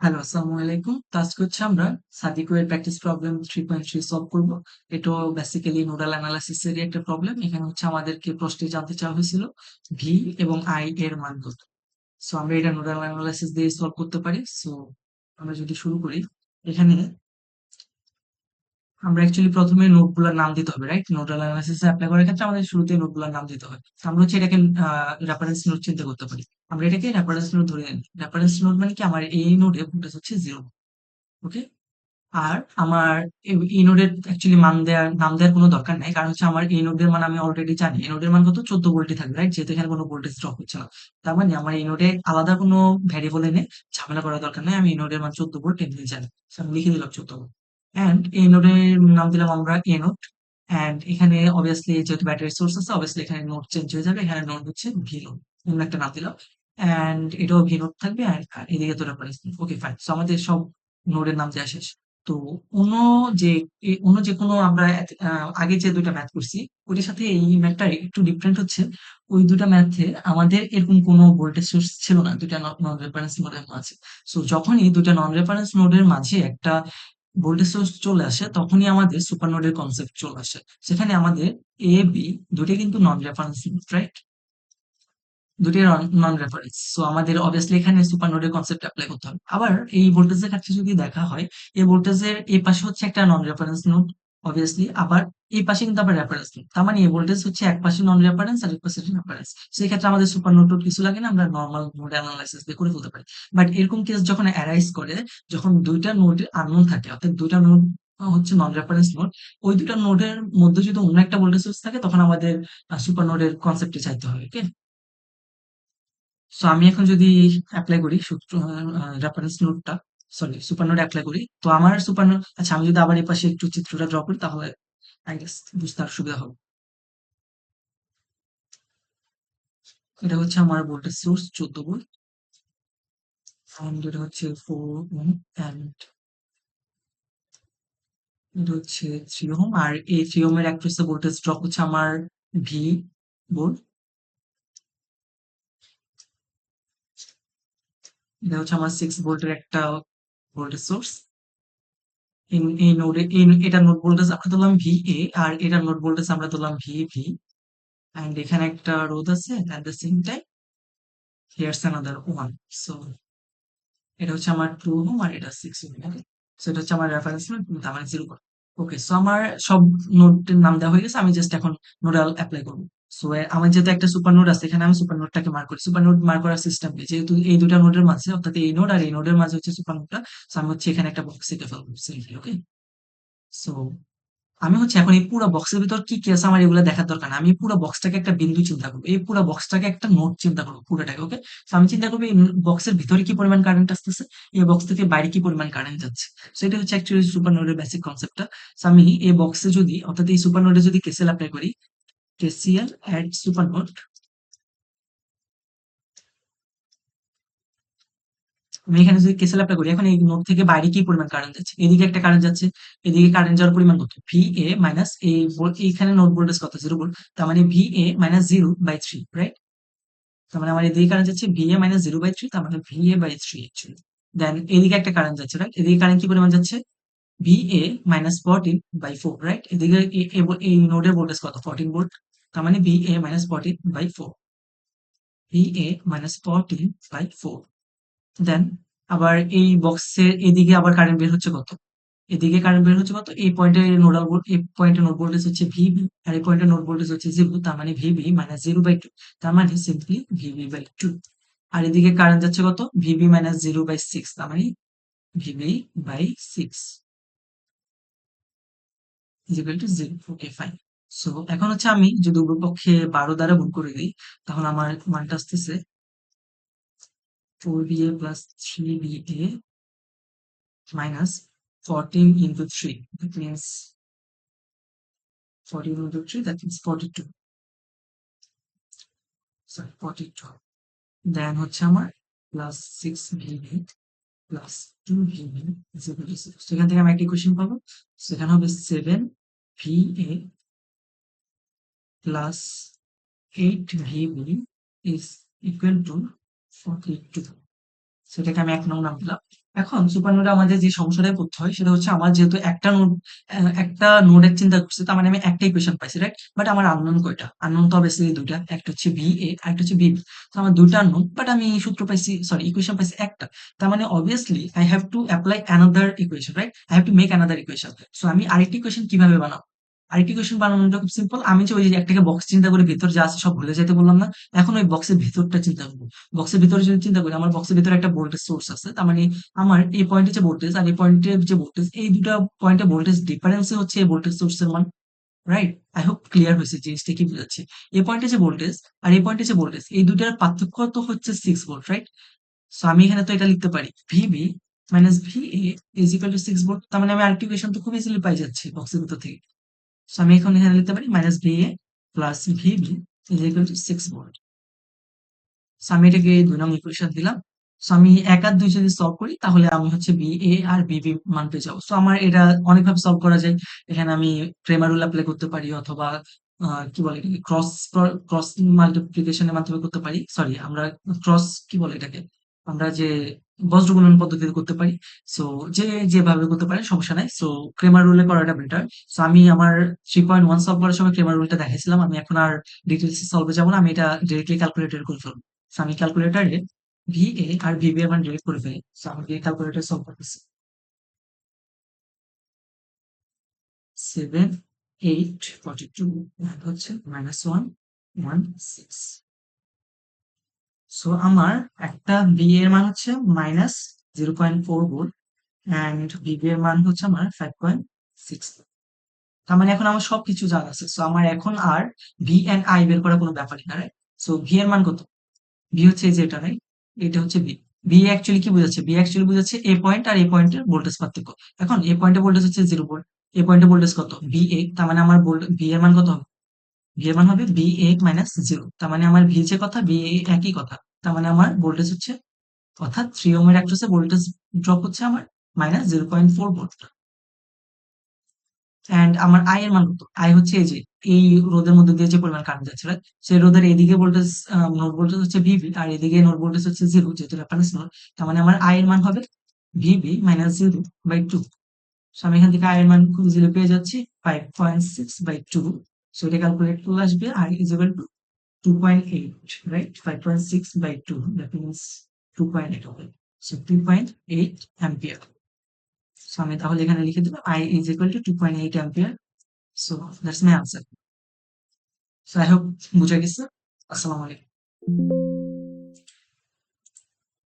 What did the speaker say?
Hello, আসসালামু আলাইকুম। তো আজকে হচ্ছে আমরা সাদিকের প্র্যাকটিস প্রবলেম 3.3 সলভ করব। এটাও বেসিক্যালি নোডাল অ্যানালাইসিস এরই একটা প্রবলেম। এখানে হচ্ছে আমাদেরকে প্রশ্নে জানতে চাওয়া হয়েছিল ভি এবং আই এর মান কত। সো আমরা এটা নোডাল অ্যানালাইসিস দিয়ে সলভ করতে পারি। সো আমরা যদি শুরু করি, এখানে আমরা অ্যাকচুয়ালি প্রথমে নোডগুলোর নাম দিতে হবে, রাইট? নোডাল অ্যানালাইসিস এপ্লাই করার ক্ষেত্রে আমাদের শুরুতেই নোডগুলোর নাম দিতে হয়। তো আমরা হচ্ছে এটাকে রেফারেন্স নোড চিন্তা করতে পারি। আমরা এটাকে রেফারেন্স নোড ধরে নিই। রেফারেন্স নোড মানে কি, আমার এই নোডে ভোল্টেজ হচ্ছে 0। ওকে? আর আমার এই নোডের অ্যাকচুয়ালি নাম দেওয়ার কোনো দরকার নাই। কারণ হচ্ছে আমার এই নোডের মান আমি অলরেডি জানি। এই নোডের মান কত? 14 ভোল্টই থাকবে, রাইট? যেহেতু এখানে কোনো ভোল্টেজ ড্রপ হচ্ছে না। তার মানে আমার এই নোডে আলাদা কোনো ভ্যারিয়েবল এনে ঝামেলা করার দরকার নাই। আমি এই নোডের মান 14 ভোল্ট এমনি জানি। So আমি লিখে দিলাম 14 ভোল্ট। অ্যান্ড এই নোডের নাম দিলাম আমরা এ নোড। অ্যান্ড এখানে অবভিয়াসলি যেহেতু ব্যাটারি সোর্স আছে, অবভিয়াসলি এখানে নোড চেঞ্জ হয়ে যাবে। এখানে নোড হচ্ছে ভি নোড। অন্য একটা নাম দিলাম। অ্যান্ড এটাও ভি নোড থাকবে। আর এদিকে তো রেফারেন্স। ওকে, ফাইন। সো আমাদের সব নোডের নাম দেওয়া শেষ। তো অন্য যে অন্য যে কোনো আমরা আগে যে ২ টা ম্যাথ করছি, ওইটার সাথে এই ম্যাথটা একটু ডিফারেন্ট হচ্ছে। ওই ২ টা ম্যাথে আমাদের এরকম কোনো ভোল্টেজ সোর্স ছিল না। ২ টা নন রেফারেন্স নোডের মাঝে। সো যখনই ২ টা নন রেফারেন্স নোডের মাঝে একটা ভোল্টেজ সোর্স চলে আসে, তখনই আমাদের সুপার নোডের কনসেপ্ট চলে আসে। সেখানে আমাদের এ, বি ২ টাই কিন্তু নন রেফারেন্স নোড, রাইট? দুটোই নন রেফারেন্স। সো আমাদের অবভিয়াসলি এখানে সুপার নোডের কনসেপ্ট এপ্লাই করতে হবে। আবার এই ভোল্টেজের ক্ষেত্রে যদি দেখা হয়, এই ভোল্টেজের এই পাশে হচ্ছে একটা নন রেফারেন্স নোড, অবভিয়াসলি। আবার এই পাশে কিন্তু আবার রেফারেন্স নোড। তার মানে এই ভোল্টেজ হচ্ছে এক পাশে নন রেফারেন্স আর এক পাশে রেফারেন্স। সেই ক্ষেত্রে আমাদের সুপার নোড কিছু লাগে না, আমরা নর্মাল নোড অ্যানালাইসিস দিয়ে করে ফেলতে পারি। বাট এরকম কেস যখন অ্যারাইজ করে, যখন দুইটা নোড আননোন থাকে, অর্থাৎ দুইটা নোড হচ্ছে নন রেফারেন্স নোড, ওই দুইটা নোডের মধ্যে যদি অন্য একটা ভোল্টেজ সোর্স থাকে, তখন আমাদের সুপার নোডের কনসেপ্টে চাইতে হবে। ওকে? সো আমি এখন যদি এপ্লাই করি সূত্র, রেফারেন্স নোটটা, সরি সুপার নোট এপ্লাই করি, তো আমার সুপার নোট, আচ্ছা আমি যদি আবার এই পাশে একটু চিত্রটা ড্র করি, তাহলে আই গেস বুঝতে আর সুবিধা হবে। এটা হচ্ছে আমার ভোল্টেজ সোর্স 14 ভোল্ট, অ্যান্ড এটা হচ্ছে 4 ওহম, অ্যান্ড এটা হচ্ছে 3 ওহম। আর এই 3 ওহমের অ্যাক্রস ভোল্টেজ ড্রপ হচ্ছে আমার ভি ভোল্ট। এটা হচ্ছে আমার 6 ভোল্টের একটা ভোল্টেজ সোর্স। এই নোডে এটার নোড ভোল্টেজ আমরা ধরলাম ভি এ, আর এটার নোড ভোল্টেজ আমরা ধরলাম ভি ভি। অ্যান্ড এখানে একটা রোধ আছে, at the same time হিয়ারস another one. So এটা হচ্ছে আমার 2 ওহম আর এটা 6 ওহম। ওকে? সো এটা হচ্ছে আমার রেফারেন্স নোড, তার মানে 0 করে। ওকে, সো আমার সব নোডের নাম দেওয়া হয়ে গেছে। আমি জাস্ট এখন নোডাল এপ্লাই করব। সো আমার যেহেতু একটা সুপার নোড আছে, এখানে আমি সুপার নোডটাকে মার্ক করি। সুপার নোড মার্ক করার সিস্টেম কি, যেহেতু এই দুটা নোডের মাঝে, অর্থাৎ এই নোড আর এই নোডের মাঝে হচ্ছে সুপার নোডটা, সো আমি হচ্ছে এখানে একটা বক্স এঁকে ফেলবো সিম্পলি। ওকে? সো আমি হচ্ছে এখন এই পুরো বক্সের ভিতর কি কি আছে আমার এগুলো দেখার দরকার না। আমি পুরো বক্সটাকে একটা বিন্দু চিন্তা করবো, এই পুরো বক্সটাকে একটা নোড চিন্তা করবো পুরোটাকে। ওকে? তো আমি চিন্তা করবো এই বক্সের ভিতরে কি পরিমাণ কারেন্ট আসতেছে, এই বক্স থেকে বাইরে কি পরিমাণ কারেন্ট যাচ্ছে। তো এটা হচ্ছে অ্যাকচুয়ালি সুপার নোডের বেসিক কনসেপ্টটা। তো আমি এই বক্সে যদি, অর্থাৎ এই সুপার নোডে যদি কেসিএল অ্যাপ্লাই করি, কেসিএল এট সুপার নোড, আমি এখানে যদি কেসেল অ্যাপ্লাই করি, এখন এই নোড থেকে বাইরে কি পরিমাণ কারেন্ট যাচ্ছে, এদিকে একটা কারেন্ট যাচ্ছে, এদিকে কারেন্ট যাওয়ার পরিমাণ কত, ভি এ মাইনাস এই এইখানে নোড ভোল্টেজ কত, 0 ভোল্ট। তার মানে ভি এ মাইনাস 0/3, রাইট? তার মানে আমার এদিকে কারেন্ট যাচ্ছে ভি এ মাইনাস 0/3, তার মানে ভি এ বাই 3 অ্যাকচুয়ালি। দেন এদিকে একটা কারেন্ট যাচ্ছে, রাইট? এদিকে কারেন্ট কি পরিমাণ যাচ্ছে, ভি এ মাইনাস 14/4, রাইট? এদিকে এই নোডের ভোল্টেজ কত, 14 ভোল্ট। তার মানে V A minus 14/4, V A minus 14/4। দেন আবার এই বক্সের এদিকে আবার কারেন্ট বের হচ্ছে কত, এদিকে কারেন্ট বের হচ্ছে কত, এই পয়েন্টে নোডাল ভোল্ট, এই পয়েন্টে নোড ভোল্টেজ হচ্ছে ভিবি, আর এই পয়েন্টে নোড ভোল্টেজ হচ্ছে 0। তার মানে ভিবি মাইনাস 0/2, তার মানে সিম্পলি ভিবি/2। আর এদিকে কারেন্ট যাচ্ছে কত, ভিবি মাইনাস 0/6, তার মানে ভিবি/6 equal to 0। Okay, fine. So এখন হচ্ছে আমি যদি উভয়পক্ষে 12 দ্বারা গুণ করে দিই, তাহলে আমার মানটা আসতেছে 4ba plus 3ba minus 14 into 3. That means 14 into 3, that means 42. Sorry, 42. Then হচ্ছে আমার plus 6 VB plus 2 VB is equal to 0. সেখান থেকে আমি একটা ইকুয়েশন পাবো। সেখানে হবে 7 VA plus 8 VB is equal to 42. সেটাকে আমি 1 নং নাম দিলাম। এখন সুপার নোডে আমাদের যে সমস্যাটায় পড়তে হয় সেটা হচ্ছে আমার যেহেতু একটা নোডের চিন্তা করছি, তার মানে আমি একটা ইকুয়েশন পাইছি, রাইট? বাট আমার আননোন কয়টা? আননোন তো অবভিয়াসলি দুইটা, একটা হচ্ছে বি এ আর একটা হচ্ছে বি বি। তো আমার দুইটা আননোন, বাট আমি সূত্র পাইছি, সরি ইকুয়েশন পাইছি একটা। তার মানে obviously I have to apply another equation, right? I have to make another equation. So আমি আরেকটি ইকুয়েশন কিভাবে বানাবো? আরেকটি ইকুয়েশন বানানোটা খুব সিম্পল। আমি যে ওই যে একটাকে বক্স চিন্তা করে ভিতর যা আছে সব ভুলে যেতে বললাম না, এখন ওই বক্সের ভিতরটা চিন্তা করবো। বক্সের ভিতরে যদি চিন্তা করি, আমার বক্সের ভিতরে একটা ভোল্টেজ সোর্স আছে, তার মানে আমার এই পয়েন্টে যে ভোল্টেজ আর এই পয়েন্টের যে ভোল্টেজ, এই দুটা পয়েন্টে ভোল্টেজ ডিফারেন্স হচ্ছে এই ভোল্টেজ সোর্সের মান, রাইট? আই হোপ ক্লিয়ার হয়েছে জিনিসটা কি বোঝাচ্ছি। এই পয়েন্টে যে ভোল্টেজ আর এই পয়েন্টে যে ভোল্টেজ, এই দুটার পার্থক্য তো হচ্ছে 6 ভোল্ট, রাইট? সো আমি এখানে তো এটা লিখতে পারি VB minus VA is equal to 6 volt. তার মানে আমি আরেকটি ইকুয়েশন তো খুব ইজিলি পাই যাচ্ছি বক্সের ভিতর থেকে। সো আমি এখন এখানে লিখতে পারি minus VA plus VB is equal to 6 volt. So আমি এটাকে ২ নং ইকুয়েশন দিলাম। সো আমি ১ আর ২ যদি সলভ করি তাহলে আমি হচ্ছে BA আর BB মান পেয়ে যাবো। সো আমার এটা অনেকভাবে সলভ করা যায়। এখানে আমি ক্রেমার রুল এপ্লাই করতে পারি, অথবা কি বলে এটাকে ক্রস মাল্টিপ্লিকেশন এর মাধ্যমে করতে পারি। সরি, আমরা ক্রস কি বলে এটাকে? আমরা যে বজ্রগুণন পদ্ধতিতে করতে পারি। সো যে যেভাবে করতে পারে সমস্যা নাই। সো ক্রেমার রুলে করাটা বেটার। সো আমি আমার 3.1 সলভ করার সময় ক্রেমার রুলটা দেখাইছিলাম। আমি এখন আর ডিটেইলস এ সলভে যাব না। আমি এটা ডিরেক্টলি ক্যালকুলেটরে করে ফেলবো। সো আমি ক্যালকুলেটরে VA আর VB এর মান ডিরেক্ট করে ফেলি। সো আমি দিয়ে ক্যালকুলেটরে সলভ করতেছি। 7 8 42 হচ্ছে -1 1 6। সো আমার একটা বি এর মান হচ্ছে -0.4 ভোল্ট এন্ড বিবি এর মান হচ্ছে আমার 5.6। তার মানে এখন আমার সবকিছু জানা আছে। সো আমার এখন আর ভি এন্ড আই বের করার কোনো ব্যাপারই না, রাইট? সো ভি এর মান কত? ভি হচ্ছে এই যে এটা, রাইট? এটা হচ্ছে ভি। ভি অ্যাকচুয়ালি কি বোঝাচ্ছে? ভি অ্যাকচুয়ালি বোঝাচ্ছে এ পয়েন্ট আর এ পয়েন্টের ভোল্টেজ পার্থক্য। এখন এ পয়েন্টে ভোল্টেজ হচ্ছে 0 ভোল্ট, এ পয়েন্টে ভোল্টেজ কত? VA। তার মানে আমার ভি এর মান কত হবে? ভি এর মান হবে VA মাইনাস 0। তার মানে আমার ভি যে কথা, VA একই কথা। তার মানে আমার ভোল্টেজ হচ্ছে, অর্থাৎ 3 ওহমের অ্যাক্রসে ভোল্টেজ ড্রপ হচ্ছে আমার -0.4 ভোল্ট। অ্যান্ড আমার আই এর মান কত? আই হচ্ছে এই যে এই রোধের মধ্যে দিয়ে যে পরিমাণ কারেন্ট যাচ্ছে, রাইট? সেই রোধের এদিকে ভোল্টেজ, নোড ভোল্টেজ হচ্ছে ভিবি, আর এদিকে নোড ভোল্টেজ হচ্ছে 0, যেহেতু রেফারেন্স নোড। তার মানে আমার আই এর মান হবে ভিবি মাইনাস 0/2। সো আমি এখান থেকে আই এর মান খুব ইজিলি পেয়ে যাচ্ছি 5.6/2। সো এটা ক্যালকুলেট করলে আসবে I is equal two 2.8, right? 5.6/2 that means 2.8 হবে। So 2.8 ampere. সো আমি তাহলে এখানে লিখে দেব I is equal two 2.8 ampere. So that's my answer. So I hope বুঝা গেছে। আসসালামু আলাইকুম।